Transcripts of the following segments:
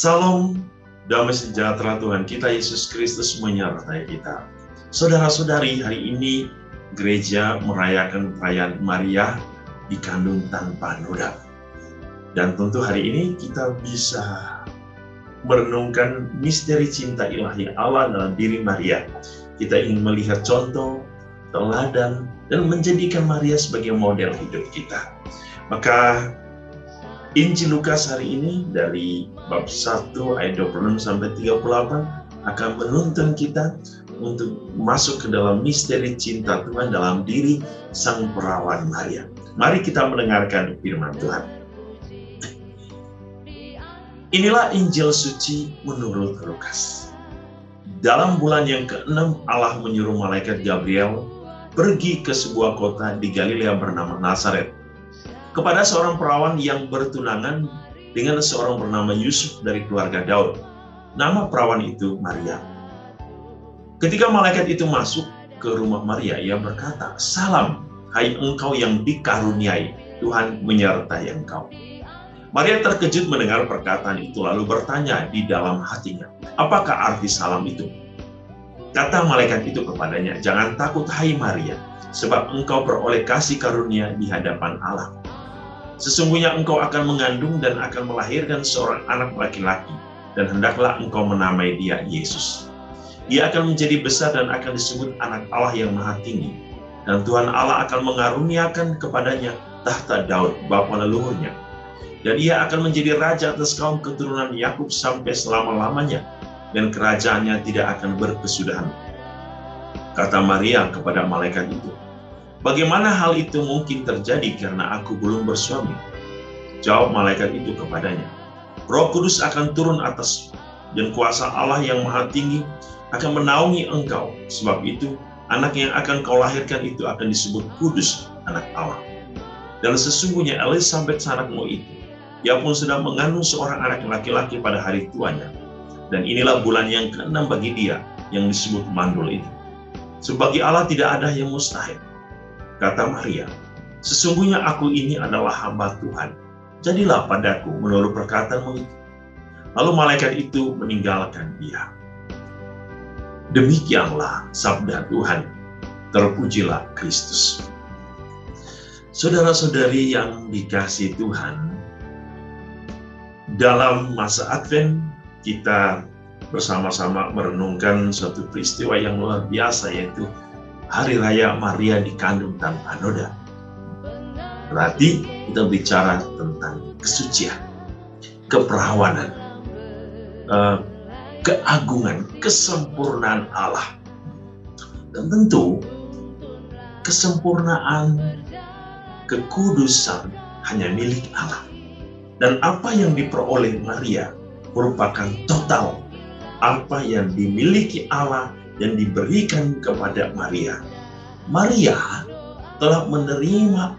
Salam, damai sejahtera Tuhan kita Yesus Kristus menyertai kita. Saudara-saudari, hari ini gereja merayakan perayaan Maria dikandung tanpa noda. Dan tentu hari ini kita bisa merenungkan misteri cinta ilahi Allah dalam diri Maria. Kita ingin melihat contoh, teladan, dan menjadikan Maria sebagai model hidup kita. Maka Injil Lukas hari ini dari bab 1 ayat 26 sampai 38 akan menuntun kita untuk masuk ke dalam misteri cinta Tuhan dalam diri Sang Perawan Maria. Mari kita mendengarkan firman Tuhan. Inilah Injil suci menurut Lukas. Dalam bulan yang ke-6 Allah menyuruh malaikat Gabriel pergi ke sebuah kota di Galilea bernama Nazaret, kepada seorang perawan yang bertunangan dengan seorang bernama Yusuf dari keluarga Daud. Nama perawan itu Maria. Ketika malaikat itu masuk ke rumah Maria, ia berkata, "Salam, hai engkau yang dikaruniai, Tuhan menyertai engkau." Maria terkejut mendengar perkataan itu, lalu bertanya di dalam hatinya, "Apakah arti salam itu?" Kata malaikat itu kepadanya, "Jangan takut, hai Maria, sebab engkau beroleh kasih karunia di hadapan Allah. Sesungguhnya engkau akan mengandung dan akan melahirkan seorang anak laki-laki, dan hendaklah engkau menamai dia Yesus. Dia akan menjadi besar dan akan disebut Anak Allah yang Maha Tinggi, dan Tuhan Allah akan mengaruniakan kepadanya tahta Daud, bapa leluhurnya. Dan ia akan menjadi raja atas kaum keturunan Yakub sampai selama-lamanya, dan kerajaannya tidak akan berkesudahan." Kata Maria kepada malaikat itu, "Bagaimana hal itu mungkin terjadi karena aku belum bersuami?" Jawab malaikat itu kepadanya, "Roh Kudus akan turun atasmu, dan kuasa Allah yang Maha Tinggi akan menaungi engkau. Sebab itu, anak yang akan kau lahirkan itu akan disebut Kudus, Anak Allah. Dan sesungguhnya Elisabet sanakmu itu, ia pun sedang mengandung seorang anak laki-laki pada hari tuanya. Dan inilah bulan yang ke-6 bagi dia yang disebut mandul itu. Sebab bagi Allah tidak ada yang mustahil." Kata Maria, "Sesungguhnya aku ini adalah hamba Tuhan. Jadilah padaku menurut perkataanmu itu." Lalu malaikat itu meninggalkan dia. Demikianlah sabda Tuhan. Terpujilah Kristus. Saudara-saudari yang dikasihi Tuhan, dalam masa Advent kita bersama-sama merenungkan suatu peristiwa yang luar biasa, yaitu Hari Raya Maria dikandung tanpa noda. Berarti kita bicara tentang kesucian, keperawanan, keagungan, kesempurnaan Allah. Dan tentu kesempurnaan, kekudusan hanya milik Allah. Dan apa yang diperoleh Maria merupakan total apa yang dimiliki Allah dan diberikan kepada Maria. Maria telah menerima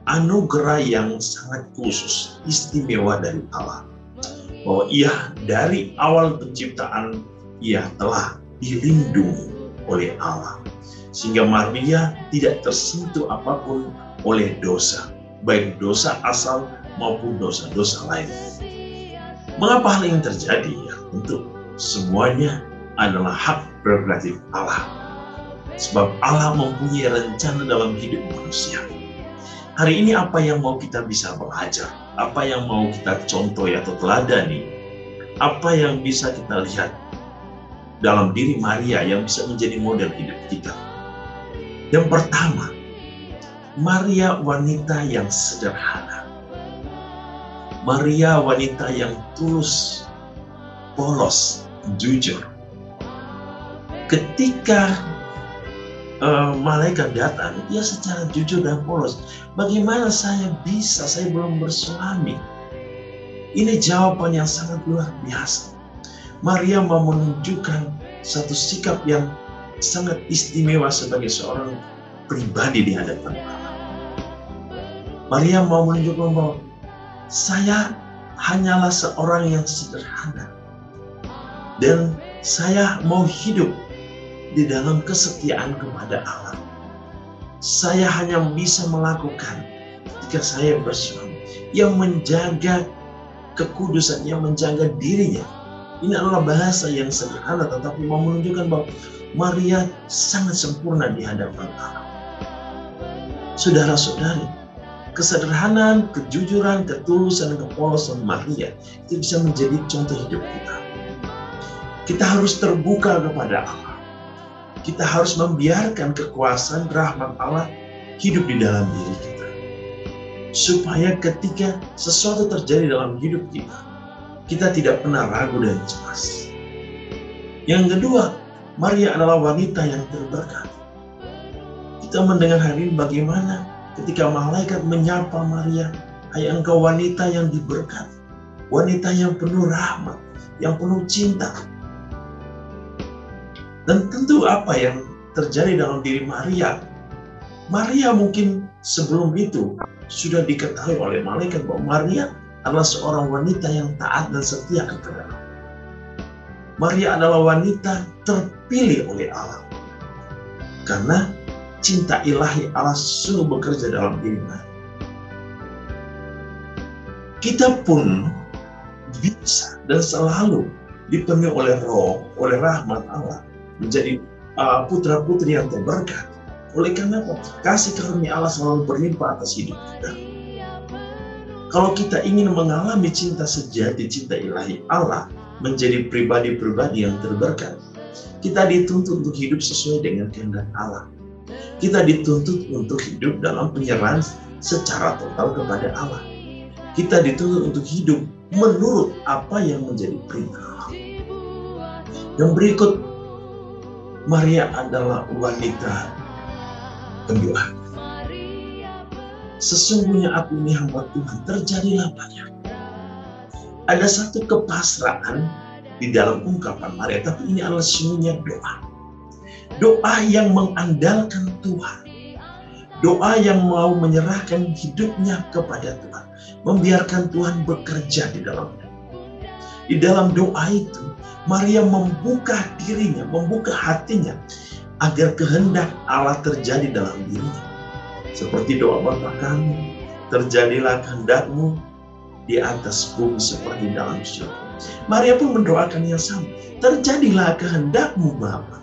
anugerah yang sangat khusus, istimewa dari Allah. Bahwa ia dari awal penciptaan, ia telah dilindungi oleh Allah. Sehingga Maria tidak tersentuh apapun oleh dosa, baik dosa asal maupun dosa-dosa lain. Mengapa hal ini terjadi? Ya, tentu semuanya adalah hak prerogatif Allah. Sebab Allah mempunyai rencana dalam hidup manusia. Hari ini apa yang mau kita bisa belajar? Apa yang mau kita contoh atau teladani? Apa yang bisa kita lihat dalam diri Maria yang bisa menjadi model hidup kita? Yang pertama, Maria wanita yang sederhana. Maria wanita yang tulus, polos, jujur. Ketika malaikat datang, ia secara jujur dan polos, "Bagaimana saya bisa? Saya belum bersuami." Ini jawaban yang sangat luar biasa. Maria mau menunjukkan satu sikap yang sangat istimewa sebagai seorang pribadi di hadapan Allah. Maria mau menunjukkan bahwa saya hanyalah seorang yang sederhana. Dan saya mau hidup di dalam kesetiaan kepada Allah. Saya hanya bisa melakukan jika saya bersuami, yang menjaga kekudusan, yang menjaga dirinya. Ini adalah bahasa yang sederhana tetapi mau menunjukkan bahwa Maria sangat sempurna di hadapan Allah. Saudara-saudari, kesederhanaan, kejujuran, ketulusan, kepolosan Maria itu bisa menjadi contoh hidup kita. Kita harus terbuka kepada Allah. Kita harus membiarkan kekuasaan rahmat Allah hidup di dalam diri kita. Supaya ketika sesuatu terjadi dalam hidup kita, kita tidak pernah ragu dan cemas. Yang kedua, Maria adalah wanita yang terberkati. Kita mendengar hari ini bagaimana ketika malaikat menyapa Maria, "Hai engkau wanita yang diberkati, wanita yang penuh rahmat, yang penuh cinta." Dan tentu apa yang terjadi dalam diri Maria? Maria mungkin sebelum itu sudah diketahui oleh malaikat bahwa Maria adalah seorang wanita yang taat dan setia kepada Allah. Maria adalah wanita terpilih oleh Allah. Karena cinta ilahi Allah sungguh bekerja dalam diri Maria. Kita pun bisa dan selalu dipenuhi oleh roh, oleh rahmat Allah. Menjadi putra-putri yang terberkati. Oleh karena apa? Kasih karunia Allah selalu berlimpah atas hidup kita. Kalau kita ingin mengalami cinta sejati, cinta ilahi Allah, menjadi pribadi-pribadi yang terberkati, kita dituntut untuk hidup sesuai dengan kehendak Allah. Kita dituntut untuk hidup dalam penyerahan secara total kepada Allah. Kita dituntut untuk hidup menurut apa yang menjadi perintah Allah. Yang berikut, Maria adalah wanita pendoa. Sesungguhnya aku ini hamba Tuhan, terjadilah padaku. Ada satu kepasrahan di dalam ungkapan Maria, tapi ini adalah sesungguhnya doa. Doa yang mengandalkan Tuhan. Doa yang mau menyerahkan hidupnya kepada Tuhan. Membiarkan Tuhan bekerja di dalam hidup. Di dalam doa itu, Maria membuka dirinya, membuka hatinya, agar kehendak Allah terjadi dalam dirinya. Seperti doa Bapa kami, terjadilah kehendak-Mu di atas bumi seperti dalam surga. Maria pun mendoakan yang sama. Terjadilah kehendak-Mu Bapa,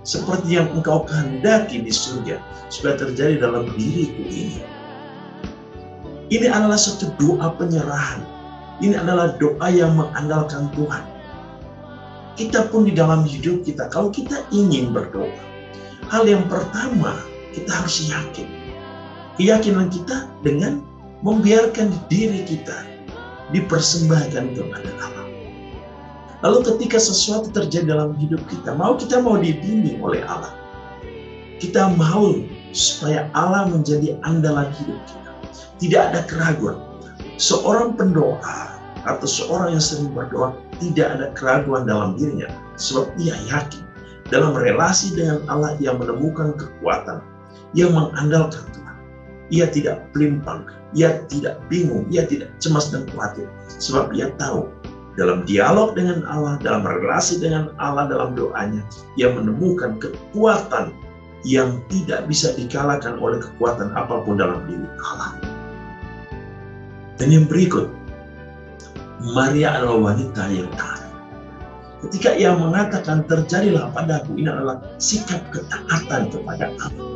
seperti yang Engkau kehendaki di surga, supaya terjadi dalam diriku ini. Ini adalah satu doa penyerahan. Ini adalah doa yang mengandalkan Tuhan. Kita pun di dalam hidup kita, kalau kita ingin berdoa, hal yang pertama kita harus yakin. Keyakinan kita dengan membiarkan diri kita dipersembahkan kepada Allah. Lalu ketika sesuatu terjadi dalam hidup kita, kita mau dibimbing oleh Allah. Kita mau supaya Allah menjadi andalan hidup kita. Tidak ada keraguan. Seorang pendoa atau seorang yang sering berdoa, tidak ada keraguan dalam dirinya. Sebab ia yakin dalam relasi dengan Allah, ia menemukan kekuatan, ia mengandalkan Tuhan. Ia tidak pelimpang, ia tidak bingung, ia tidak cemas dan khawatir. Sebab ia tahu dalam dialog dengan Allah, dalam relasi dengan Allah, dalam doanya, ia menemukan kekuatan yang tidak bisa dikalahkan oleh kekuatan apapun dalam diri Allah. Dan yang berikut, Maria adalah wanita yang taat. Ketika ia mengatakan terjadilah padaku, ini adalah sikap ketaatan kepada Allah.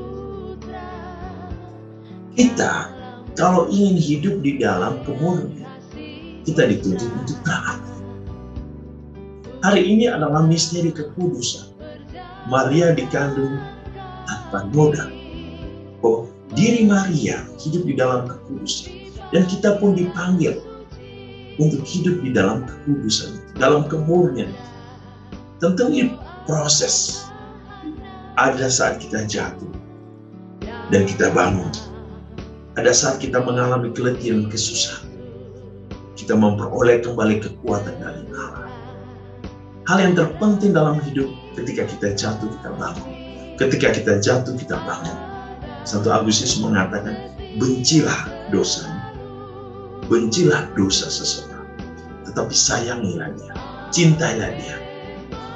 Kita kalau ingin hidup di dalam kemurnian, kita dituntut untuk taat. Hari ini adalah misteri kekudusan. Maria dikandung tanpa noda. Oh, diri Maria hidup di dalam kekudusan. Dan kita pun dipanggil untuk hidup di dalam kekudusan, dalam kemurnian. Tentu ini proses. Ada saat kita jatuh dan kita bangun. Ada saat kita mengalami keletihan, kesusahan. Kita memperoleh kembali kekuatan dari Allah. Hal yang terpenting dalam hidup, ketika kita jatuh, kita bangun. Ketika kita jatuh, kita bangun. 1 Agustus mengatakan, bencilah dosanya. Bencilah dosa seseorang. Tetapi sayangilah dia. Cintailah dia.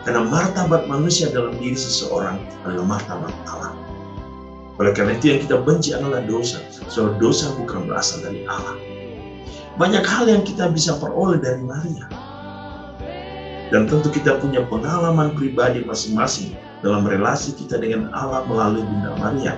Karena martabat manusia dalam diri seseorang adalah martabat Allah. Oleh karena itu yang kita benci adalah dosa. Soal dosa bukan berasal dari Allah. Banyak hal yang kita bisa peroleh dari Maria. Dan tentu kita punya pengalaman pribadi masing-masing dalam relasi kita dengan Allah melalui Bunda Maria.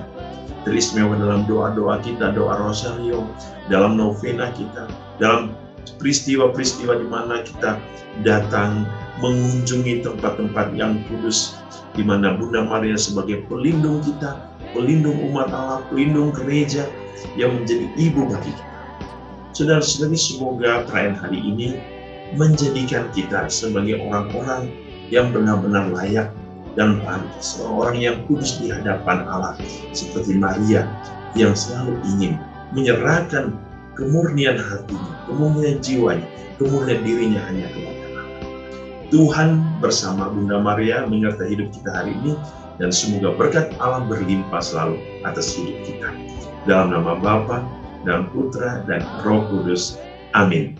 Teristimewa dalam doa-doa kita, doa Rosario, dalam novena kita, dalam peristiwa-peristiwa di mana kita datang mengunjungi tempat-tempat yang kudus, di mana Bunda Maria sebagai pelindung kita, pelindung umat Allah, pelindung gereja yang menjadi ibu bagi kita. Saudara-saudari, semoga perayaan hari ini menjadikan kita sebagai orang-orang yang benar-benar layak dan pantas, orang yang kudus di hadapan Allah, seperti Maria yang selalu ingin menyerahkan kemurnian hatinya, kemurnian jiwanya, kemurnian dirinya hanya kepada Allah. Tuhan bersama Bunda Maria menyertai hidup kita hari ini, dan semoga berkat Allah berlimpah selalu atas hidup kita. Dalam nama Bapa dan Putra dan Roh Kudus. Amin.